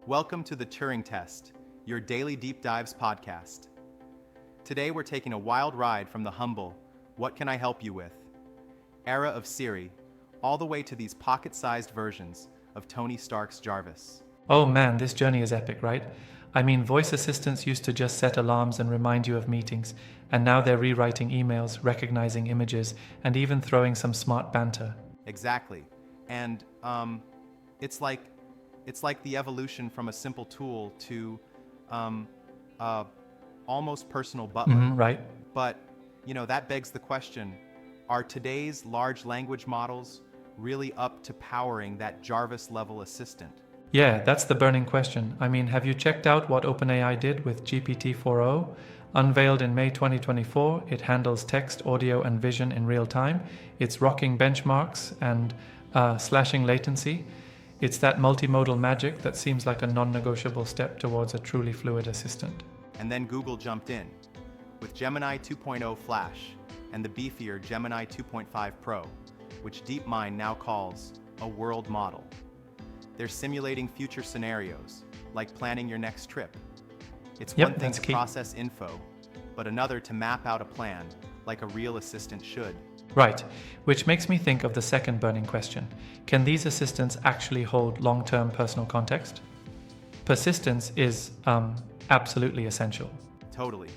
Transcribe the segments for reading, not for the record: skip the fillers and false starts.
Welcome to the Turing Test, your daily deep dives podcast. Today we're taking a wild ride from the humble, what can I help you with? Era of Siri, all the way to these pocket-sized versions of Tony Stark's Jarvis. Oh man, this journey is epic, right? I mean, voice assistants used to just set alarms and remind you of meetings, and now they're rewriting emails, recognizing images, and even throwing some smart banter. Exactly. And it's like the evolution from a simple tool to almost personal butler. Right? But, that begs the question, are today's large language models really up to powering that Jarvis-level assistant? Yeah, that's the burning question. I mean, have you checked out what OpenAI did with GPT-4o? Unveiled in May 2024, it handles text, audio, and vision in real time. It's rocking benchmarks and slashing latency. It's that multimodal magic that seems like a non-negotiable step towards a truly fluid assistant. And then Google jumped in with Gemini 2.0 Flash and the beefier Gemini 2.5 Pro, which DeepMind now calls a world model. They're simulating future scenarios, like planning your next trip. It's one thing to process info, but another to map out a plan, like a real assistant should. Right, which makes me think of the second burning question. Can these assistants actually hold long-term personal context? Persistence is absolutely essential. Totally.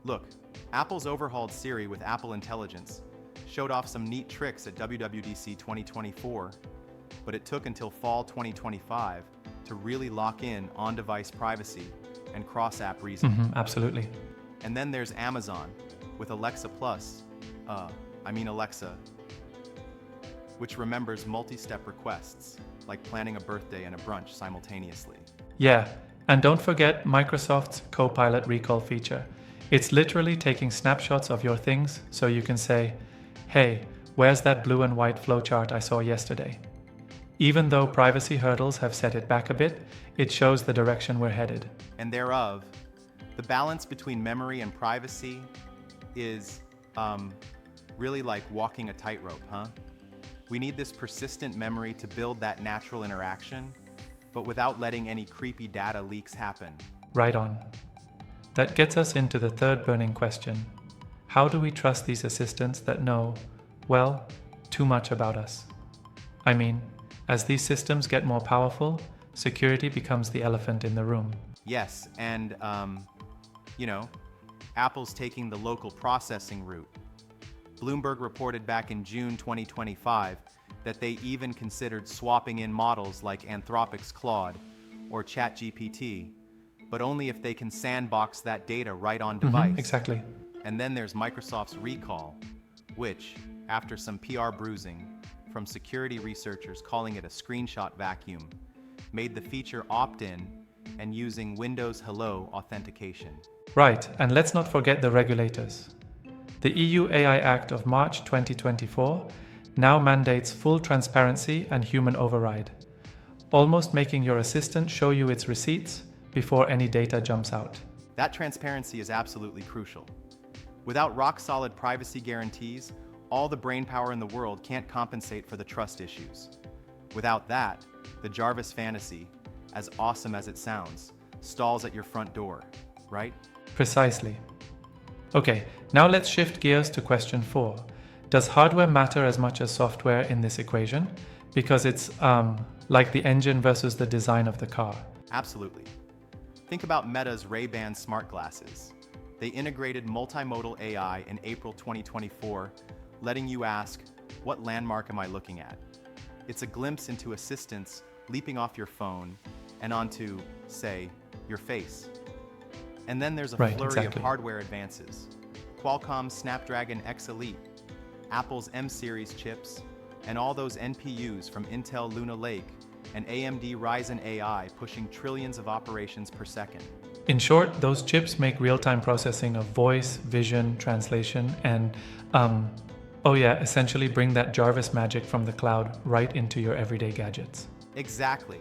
Look, Apple's overhauled Siri with Apple Intelligence showed off some neat tricks at WWDC 2024, but it took until fall 2025 to really lock in on-device privacy and cross-app reasoning. Absolutely. And then there's Amazon with Alexa Plus, Alexa, which remembers multi-step requests, like planning a birthday and a brunch simultaneously. Yeah, and don't forget Microsoft's Copilot recall feature. It's literally taking snapshots of your things so you can say, hey, where's that blue and white flowchart I saw yesterday? Even though privacy hurdles have set it back a bit, it shows the direction we're headed. And thereof, the balance between memory and privacy is really like walking a tightrope, huh? We need this persistent memory to build that natural interaction, but without letting any creepy data leaks happen. Right on. That gets us into the third burning question. How do we trust these assistants that know, well, too much about us? I mean, as these systems get more powerful, security becomes the elephant in the room. Yes, and, Apple's taking the local processing route. Bloomberg reported back in June 2025 that they even considered swapping in models like Anthropic's Claude or ChatGPT, but only if they can sandbox that data right on device. Exactly. And then there's Microsoft's recall, which, after some PR bruising from security researchers calling it a screenshot vacuum, made the feature opt-in and using Windows Hello authentication. Right, and let's not forget the regulators. The EU AI Act of March 2024 now mandates full transparency and human override, almost making your assistant show you its receipts before any data jumps out. That transparency is absolutely crucial. Without rock-solid privacy guarantees, all the brainpower in the world can't compensate for the trust issues. Without that, the Jarvis fantasy, as awesome as it sounds, stalls at your front door, right? Precisely. Okay, now let's shift gears to question 4. Does hardware matter as much as software in this equation? Because it's like the engine versus the design of the car. Absolutely. Think about Meta's Ray-Ban smart glasses. They integrated multimodal AI in April 2024, letting you ask, what landmark am I looking at? It's a glimpse into assistance leaping off your phone and onto, say, your face. And then there's a flurry of hardware advances. Qualcomm's Snapdragon X Elite, Apple's M-series chips, and all those NPUs from Intel Luna Lake and AMD Ryzen AI pushing trillions of operations per second. In short, those chips make real-time processing of voice, vision, translation, and essentially bring that Jarvis magic from the cloud right into your everyday gadgets. Exactly.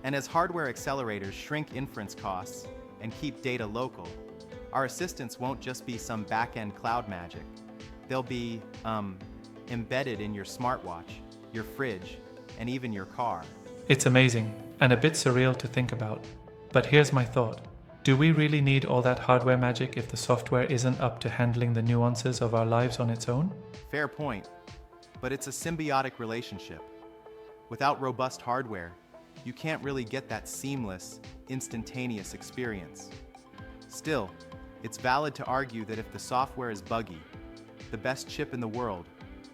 And as hardware accelerators shrink inference costs and keep data local, our assistants won't just be some back-end cloud magic. They'll be embedded in your smartwatch, your fridge, and even your car. It's amazing. and a bit surreal to think about. But here's my thought. Do we really need all that hardware magic if the software isn't up to handling the nuances of our lives on its own? Fair point, but it's a symbiotic relationship. Without robust hardware, you can't really get that seamless, instantaneous experience. Still, it's valid to argue that if the software is buggy, the best chip in the world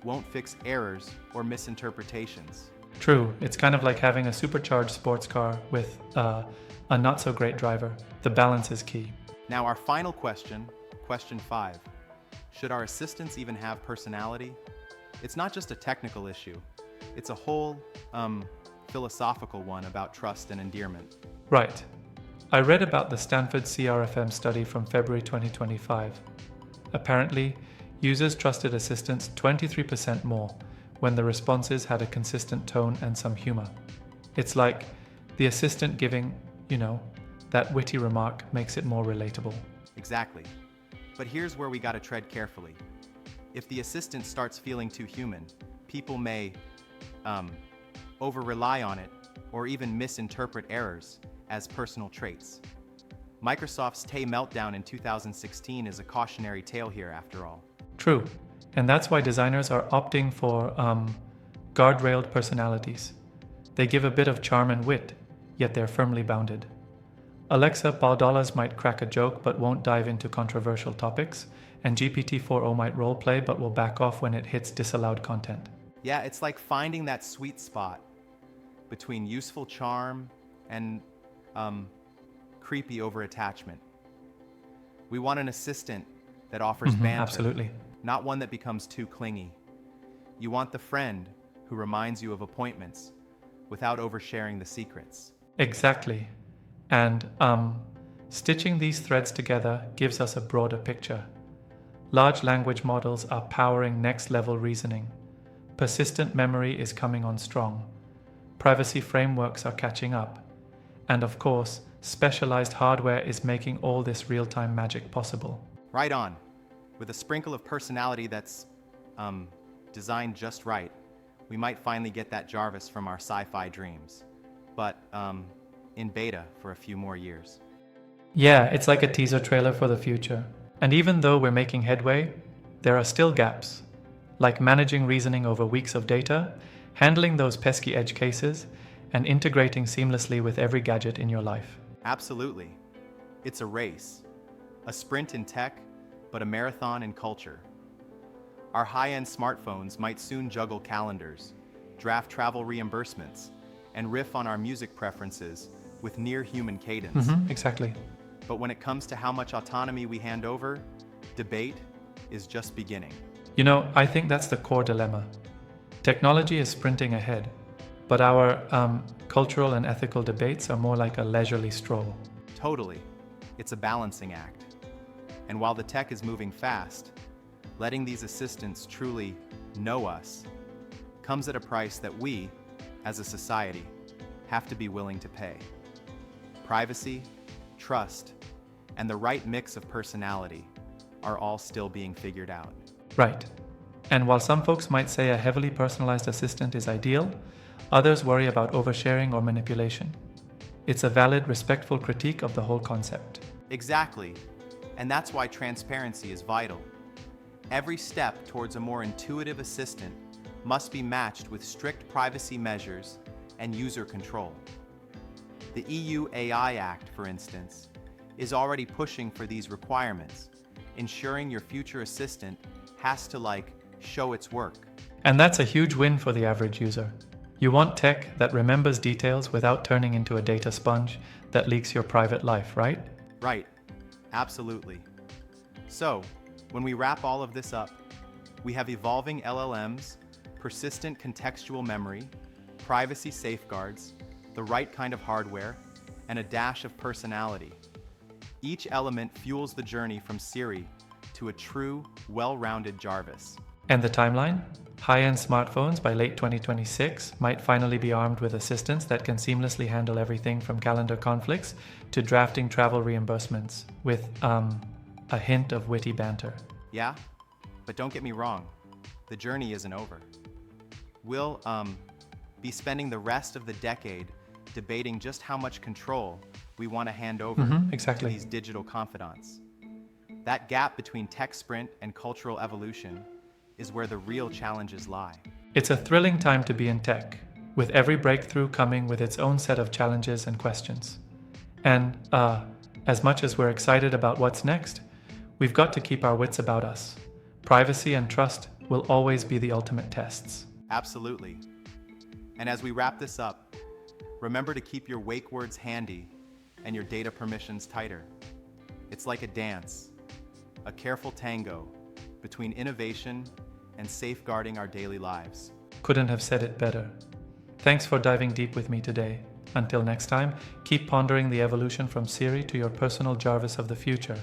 won't fix errors or misinterpretations. True, it's kind of like having a supercharged sports car with a not-so-great driver. The balance is key. Now our final question, question 5. Should our assistants even have personality? It's not just a technical issue. It's a whole, philosophical one about trust and endearment. Right. I read about the Stanford CRFM study from February 2025. Apparently, users trusted assistants 23% more when the responses had a consistent tone and some humor. It's like the assistant giving, that witty remark makes it more relatable. Exactly. But here's where we gotta tread carefully. If the assistant starts feeling too human, people may over-rely on it or even misinterpret errors as personal traits. Microsoft's Tay meltdown in 2016 is a cautionary tale here after all. True, and that's why designers are opting for guardrailed personalities. They give a bit of charm and wit, yet they're firmly bounded. Alexa Baldalas might crack a joke but won't dive into controversial topics, and GPT-4o might roleplay but will back off when it hits disallowed content. Yeah, it's like finding that sweet spot between useful charm and creepy over-attachment. We want an assistant that offers banter, Absolutely. not one that becomes too clingy. You want the friend who reminds you of appointments without oversharing the secrets. Exactly. And stitching these threads together gives us a broader picture. Large language models are powering next-level reasoning. Persistent memory is coming on strong. Privacy frameworks are catching up. And of course, specialized hardware is making all this real-time magic possible. Right on. With a sprinkle of personality that's designed just right, we might finally get that Jarvis from our sci-fi dreams. But in beta for a few more years. Yeah, it's like a teaser trailer for the future. And even though we're making headway, there are still gaps, like managing reasoning over weeks of data, handling those pesky edge cases, and integrating seamlessly with every gadget in your life. Absolutely. It's a race. A sprint in tech, but a marathon in culture. Our high-end smartphones might soon juggle calendars, draft travel reimbursements, and riff on our music preferences with near-human cadence. Exactly. But when it comes to how much autonomy we hand over, debate is just beginning. I think that's the core dilemma. Technology is sprinting ahead, but our cultural and ethical debates are more like a leisurely stroll. Totally. It's a balancing act. And while the tech is moving fast, letting these assistants truly know us comes at a price that we, as a society, have to be willing to pay. Privacy, trust, and the right mix of personality are all still being figured out. Right. And while some folks might say a heavily personalized assistant is ideal, others worry about oversharing or manipulation. It's a valid, respectful critique of the whole concept. Exactly. And that's why transparency is vital. Every step towards a more intuitive assistant must be matched with strict privacy measures and user control. The EU AI Act, for instance, is already pushing for these requirements, ensuring your future assistant has to, show its work. And that's a huge win for the average user. You want tech that remembers details without turning into a data sponge that leaks your private life, right? Right. Absolutely. So, when we wrap all of this up, we have evolving LLMs, persistent contextual memory, privacy safeguards, the right kind of hardware, and a dash of personality. Each element fuels the journey from Siri to a true, well-rounded Jarvis. And the timeline? High-end smartphones by late 2026 might finally be armed with assistants that can seamlessly handle everything from calendar conflicts to drafting travel reimbursements with a hint of witty banter. Yeah, but don't get me wrong, the journey isn't over. We'll be spending the rest of the decade debating just how much control we want to hand over to exactly. these digital confidants. That gap between tech sprint and cultural evolution is where the real challenges lie. It's a thrilling time to be in tech, with every breakthrough coming with its own set of challenges and questions. And, as much as we're excited about what's next, we've got to keep our wits about us. Privacy and trust will always be the ultimate tests. Absolutely. And as we wrap this up, remember to keep your wake words handy and your data permissions tighter. It's like a dance, a careful tango between innovation and safeguarding our daily lives. Couldn't have said it better. Thanks for diving deep with me today. Until next time, keep pondering the evolution from Siri to your personal Jarvis of the future.